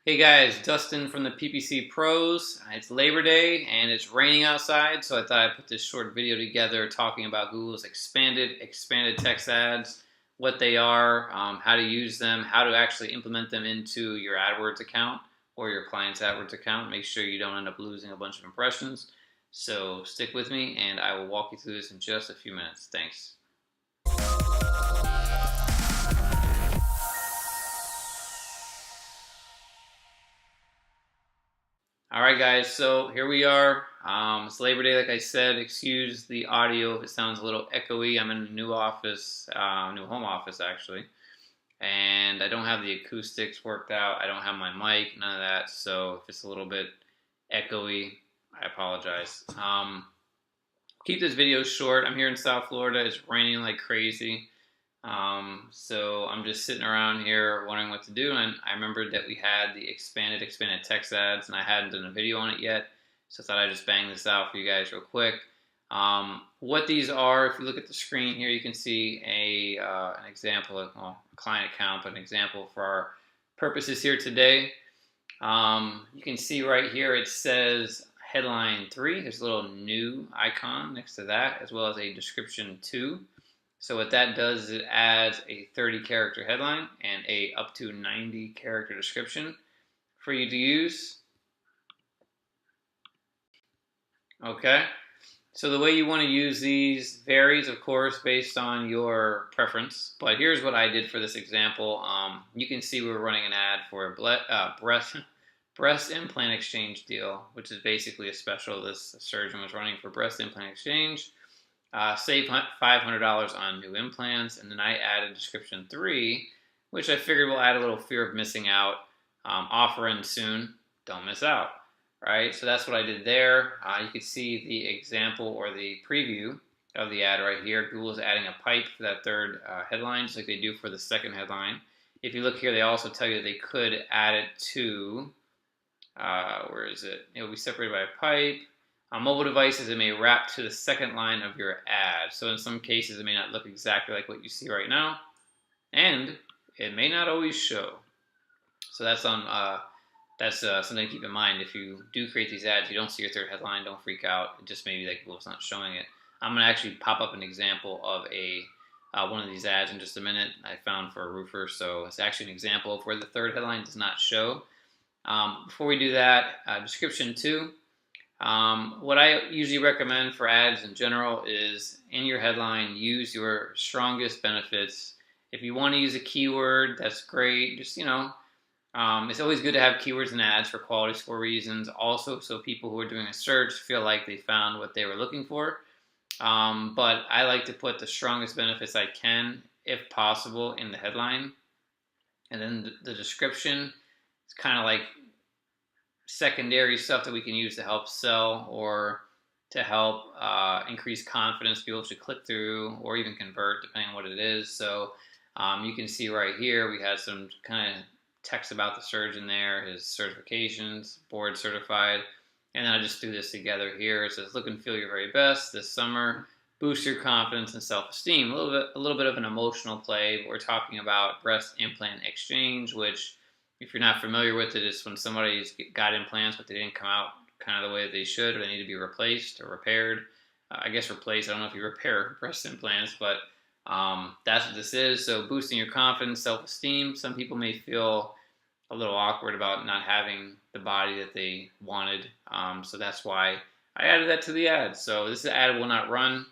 Hey guys, Dustin from the PPC Pros. It's Labor Day and it's raining outside, so I thought I'd put this short video together talking about Google's expanded text ads, what they are, how to use them, how to actually implement them into your AdWords account or your client's AdWords account. Make sure you don't end up losing a bunch of impressions. So stick with me and I will walk you through this in just a few minutes. Thanks. Alright guys, so here we are. It's Labor Day, like I said. Excuse the audio if it sounds a little echoey. I'm in a new office, new home office actually. And I don't have the acoustics worked out. I don't have my mic, none of that. So if it's a little bit echoey, I apologize. Keep this video short. I'm here in South Florida. It's raining like crazy. So I'm just sitting around here wondering what to do, and I remembered that we had the expanded text ads, and I hadn't done a video on it yet, so I thought I'd just bang this out for you guys real quick. What these are, if you look at the screen here, you can see an example of a client account, but an example for our purposes here today. You can see right here it says headline 3. There's a little new icon next to that, as well as a description 2. So what that does is it adds a 30-character headline and a up to 90-character description for you to use. Okay, so the way you want to use these varies, of course, based on your preference. But here's what I did for this example. You can see we're running an ad for a breast implant exchange deal, which is basically a special this surgeon was running for breast implant exchange. Save $500 on new implants, and then I added description 3, which I figured will add a little fear of missing out. Offer ends soon, don't miss out, right? So that's what I did there. You can see the example or the preview of the ad right here. Google's adding a pipe for that third headline, just like they do for the second headline. If you look here, they also tell you they could add it to, where is it? It will be separated by a pipe. On mobile devices, it may wrap to the second line of your ad. So in some cases, it may not look exactly like what you see right now, and it may not always show. So that's something to keep in mind. If you do create these ads, you don't see your third headline, don't freak out. It just may be like Google's not showing it. I'm going to actually pop up an example of one of these ads in just a minute. I found for a roofer, so it's actually an example of where the third headline does not show. Before we do that, description 2. What I usually recommend for ads in general is in your headline, use your strongest benefits. If you want to use a keyword, that's great. Just, it's always good to have keywords in ads for quality score reasons. Also, so people who are doing a search feel like they found what they were looking for. But I like to put the strongest benefits I can, if possible, in the headline. And then the description is kind of like secondary stuff that we can use to help sell or to help increase confidence people should click through or even convert, depending on what it is. So you can see right here we had some kind of text about the surgeon there, his certifications, board certified, and then I just threw this together here. It says, look and feel your very best this summer, boost your confidence and self-esteem. A little bit of an emotional play. We're talking about breast implant exchange, which, if you're not familiar with it, it's when somebody's got implants but they didn't come out kind of the way that they should, or they need to be replaced or repaired. I guess replaced. I don't know if you repair breast implants, but that's what this is. So boosting your confidence, self-esteem. Some people may feel a little awkward about not having the body that they wanted. So that's why I added that to the ad. So this ad will not run.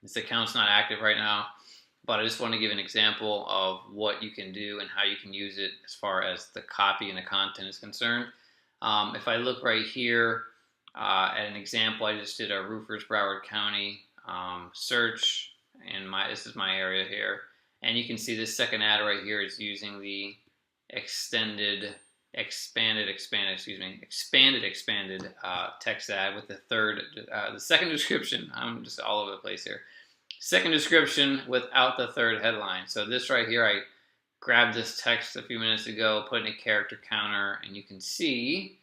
This account's not active right now. But I just want to give an example of what you can do and how you can use it as far as the copy and the content is concerned. If I look right here at an example, I just did a roofers Broward County search, and this is my area here. And you can see this second ad right here is using the expanded text ad with the second description. I'm just all over the place here. Second description without the third headline. So this right here, I grabbed this text a few minutes ago, put in a character counter, and you can see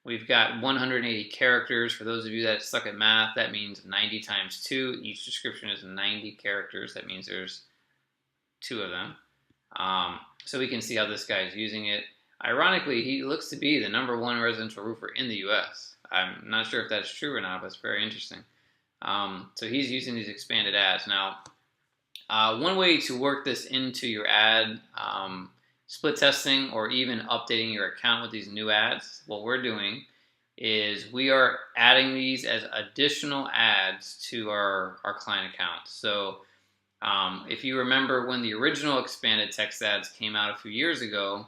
we've got 180 characters. For those of you that suck at math, that means 90 times 2. Each description is 90 characters. That means there's 2 of them. So we can see how this guy is using it. Ironically, he looks to be the #1 residential roofer in the U.S. I'm not sure if that's true or not, but it's very interesting. So he's using these expanded ads. Now, one way to work this into your ad, split testing, or even updating your account with these new ads, what we're doing is we are adding these as additional ads to our client account. So if you remember when the original expanded text ads came out a few years ago,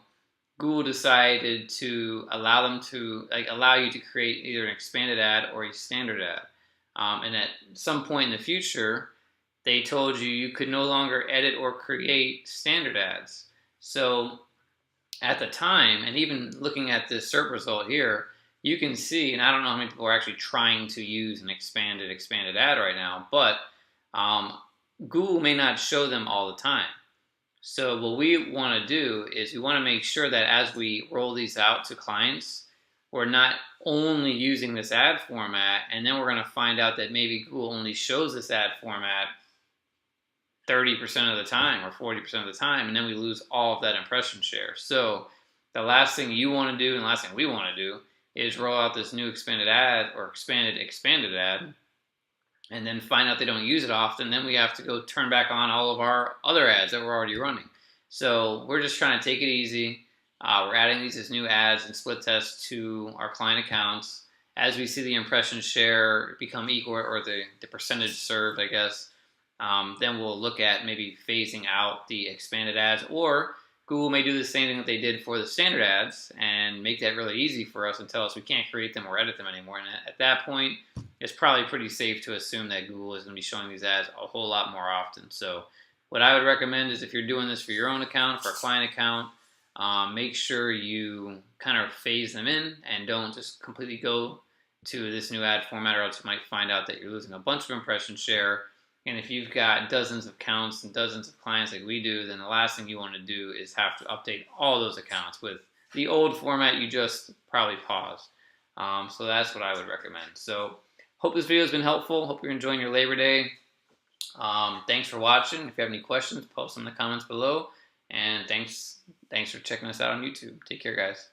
Google decided to allow you to create either an expanded ad or a standard ad. And at some point in the future, they told you you could no longer edit or create standard ads. So at the time, and even looking at this SERP result here, you can see, and I don't know how many people are actually trying to use an expanded ad right now, but Google may not show them all the time. So what we want to do is we want to make sure that as we roll these out to clients, we're not only using this ad format, and then we're going to find out that maybe Google only shows this ad format 30% of the time or 40% of the time, and then we lose all of that impression share. So the last thing you want to do and the last thing we want to do is roll out this new expanded ad or expanded ad and then find out they don't use it often. Then we have to go turn back on all of our other ads that we're already running. So we're just trying to take it easy. We're adding these as new ads and split tests to our client accounts. As we see the impression share become equal, or the percentage served, I guess, then we'll look at maybe phasing out the expanded ads, or Google may do the same thing that they did for the standard ads and make that really easy for us and tell us we can't create them or edit them anymore. And at that point, it's probably pretty safe to assume that Google is going to be showing these ads a whole lot more often. So what I would recommend is if you're doing this for your own account, for a client account, make sure you kind of phase them in and don't just completely go to this new ad format, or else you might find out that you're losing a bunch of impression share. And if you've got dozens of accounts and dozens of clients like we do, then the last thing you want to do is have to update all those accounts with the old format you just probably paused. So that's what I would recommend. So hope this video has been helpful. Hope you're enjoying your Labor Day. Thanks for watching. If you have any questions, post them in the comments below. And thanks for checking us out on YouTube. Take care, guys.